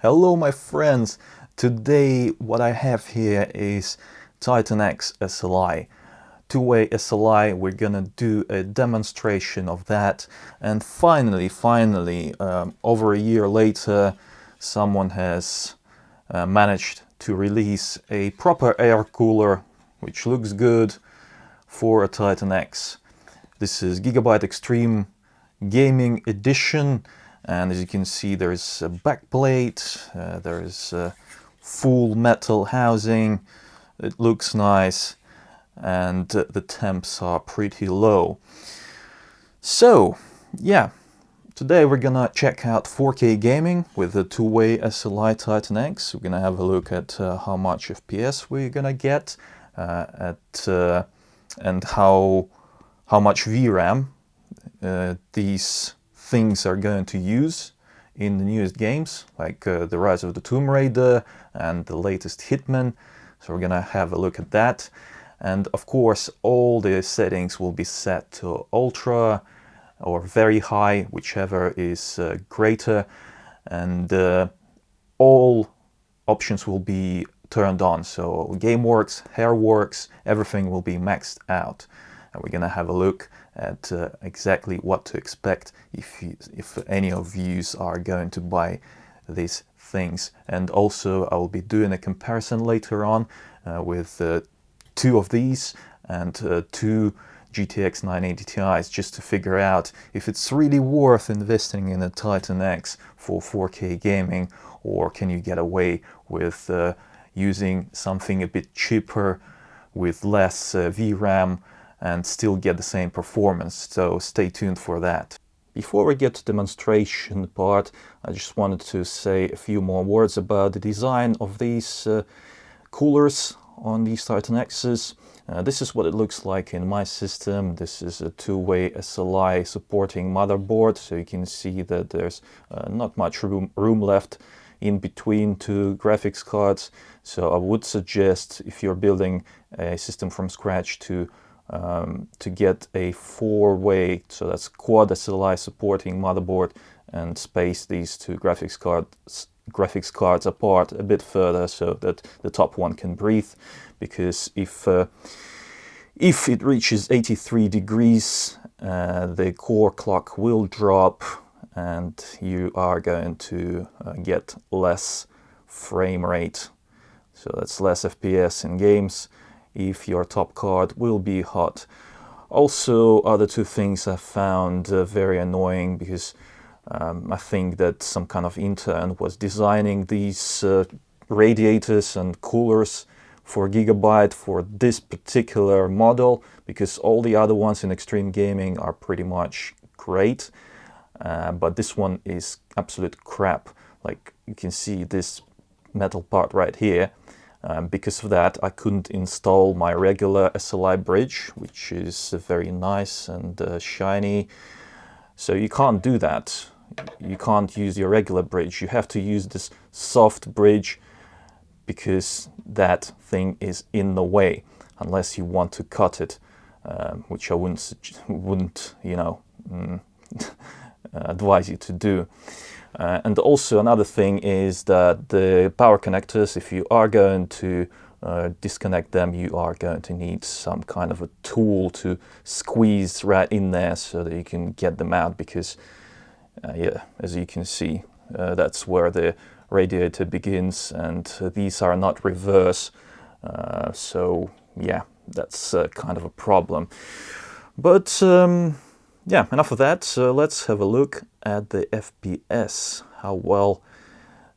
Hello my friends, today what I have here is Titan X SLI. Two-way SLI, we're gonna do a demonstration of that, and finally, over a year later, someone has managed to release a proper air cooler which looks good for a Titan X. This is Gigabyte XTREME Gaming Edition. And as you can see, there's a backplate, there's a full metal housing, it looks nice, and the temps are pretty low. So, yeah, today we're gonna check out 4K gaming with the two-way SLI Titan X. We're gonna have a look at how much FPS we're gonna get, and how much VRAM these things are going to use in the newest games, like the Rise of the Tomb Raider and the latest Hitman. So we're gonna have a look at that, and of course all the settings will be set to ultra or very high, whichever is greater, and all options will be turned on. So game works, hair works, everything will be maxed out, and we're gonna have a look at exactly what to expect if any of you are going to buy these things. And also I will be doing a comparison later on with two of these and two GTX 980 Ti's, just to figure out if it's really worth investing in a Titan X for 4K gaming, or can you get away with using something a bit cheaper with less VRAM and still get the same performance. So stay tuned for that. Before we get to the demonstration part, I just wanted to say a few more words about the design of these coolers on these Titan X's. This is what it looks like in my system. This is a two-way SLI supporting motherboard, so you can see that there's not much room left in between two graphics cards. So I would suggest, if you're building a system from scratch, to get a four-way, so that's quad SLI supporting motherboard, and space these two graphics cards apart a bit further so that the top one can breathe. Because if it reaches 83 degrees, the core clock will drop and you are going to get less frame rate. So that's less FPS in games if your top card will be hot. Also, other two things I found very annoying, because I think that some kind of intern was designing these radiators and coolers for Gigabyte for this particular model, because all the other ones in extreme gaming are pretty much great, but this one is absolute crap. Like, you can see this metal part right here. Because of that, I couldn't install my regular SLI bridge, which is very nice and shiny. So you can't do that. You can't use your regular bridge. You have to use this soft bridge, because that thing is in the way, unless you want to cut it, which I wouldn't advise you to do. And also another thing is that the power connectors, if you are going to disconnect them, you are going to need some kind of a tool to squeeze right in there so that you can get them out, because yeah, as you can see, that's where the radiator begins, and these are not reverse, so yeah, that's kind of a problem. But yeah, enough of that. Let's have a look at the FPS, how well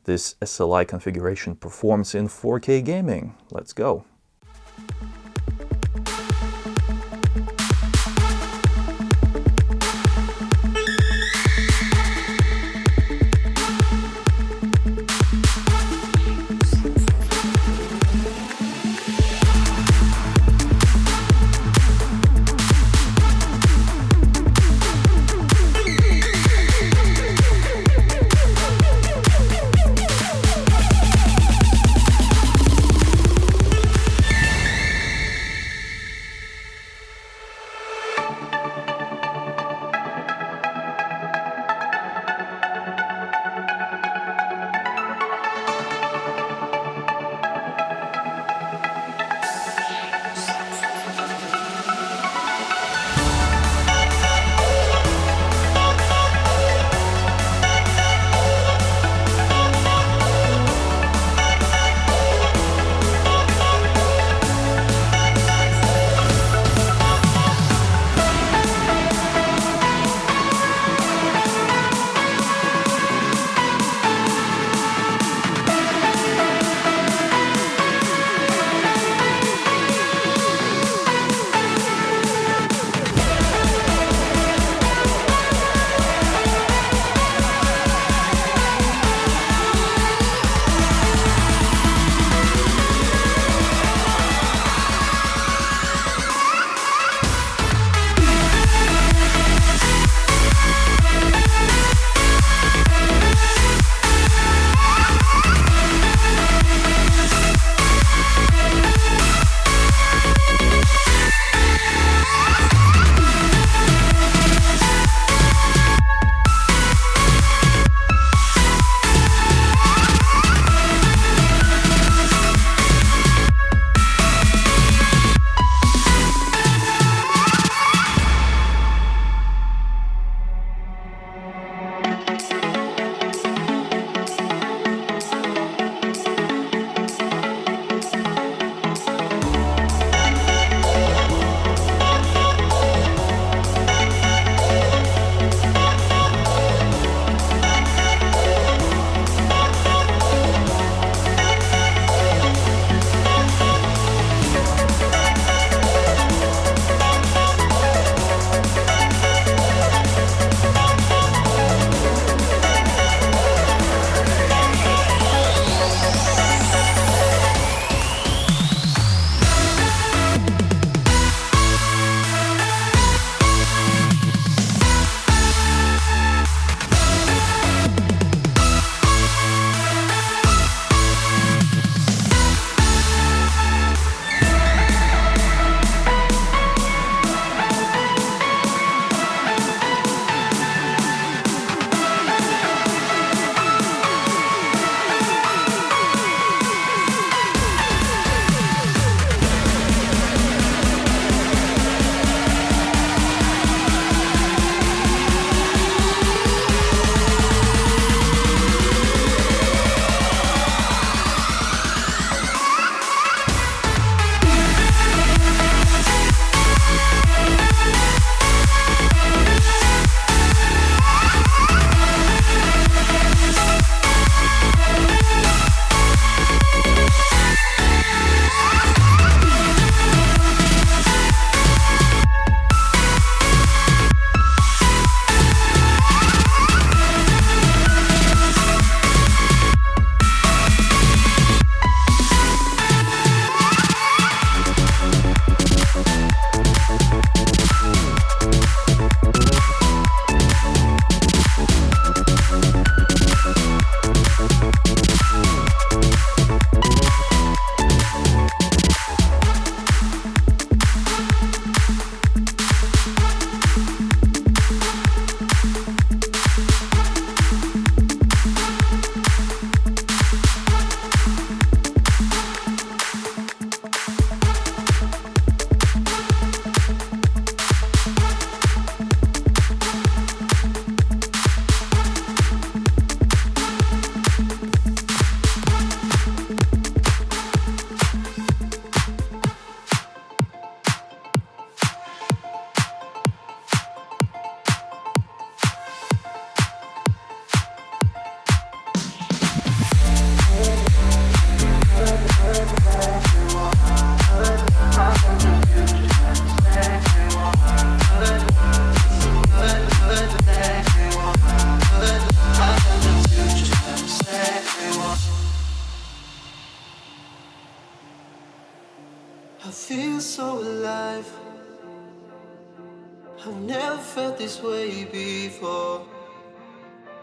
this SLI configuration performs in 4K gaming. Let's go. I feel so alive. I've never felt this way before.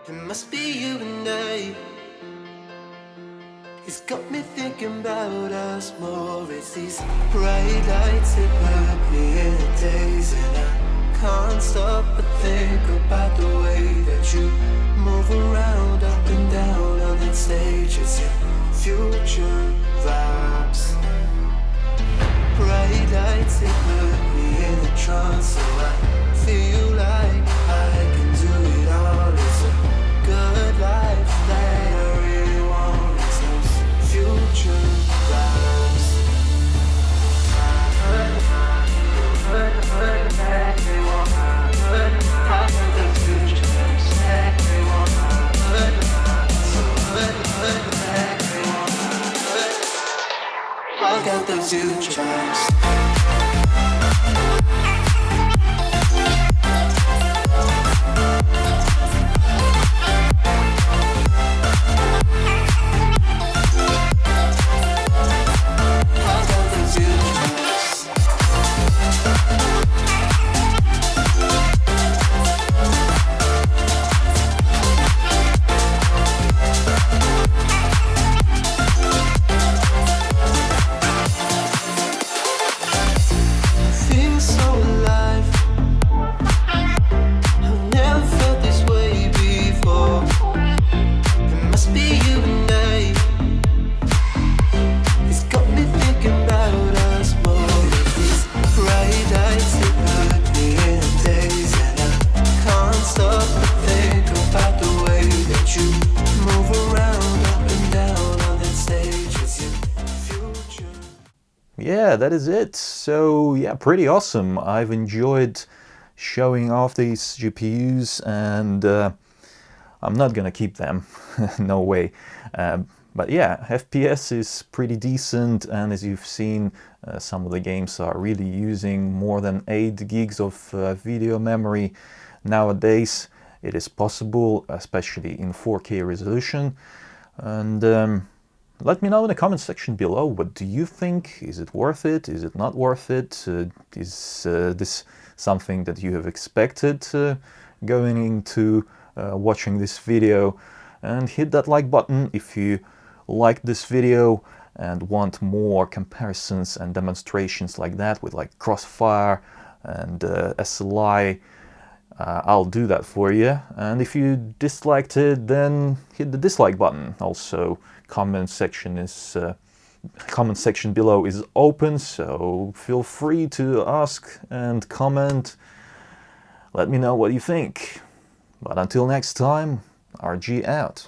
It must be you and I. It's got me thinking about us more. It's these bright lights that put me in a daze, and I can't stop but think about the way that you move around, up and down on that stage. It's your future vibes. Bright lights that put me in a trance, so I feel like I can do it all. It's a good life that I really want. It's those future vibes. I got those future vibes. Yeah, that is it. So yeah, pretty awesome. I've enjoyed showing off these GPUs, and I'm not gonna keep them, no way. But yeah, FPS is pretty decent, and as you've seen, some of the games are really using more than 8 gigs of video memory nowadays. It is possible, especially in 4K resolution. And let me know in the comment section below, what do you think? Is it worth it? Is it not worth it? Is this something that you have expected going into watching this video? And hit that like button if you liked this video and want more comparisons and demonstrations like that with like Crossfire and SLI. I'll do that for you. And if you disliked it, then hit the dislike button. Also, comment section below is open, so feel free to ask and comment. Let me know what you think. But until next time, RG out.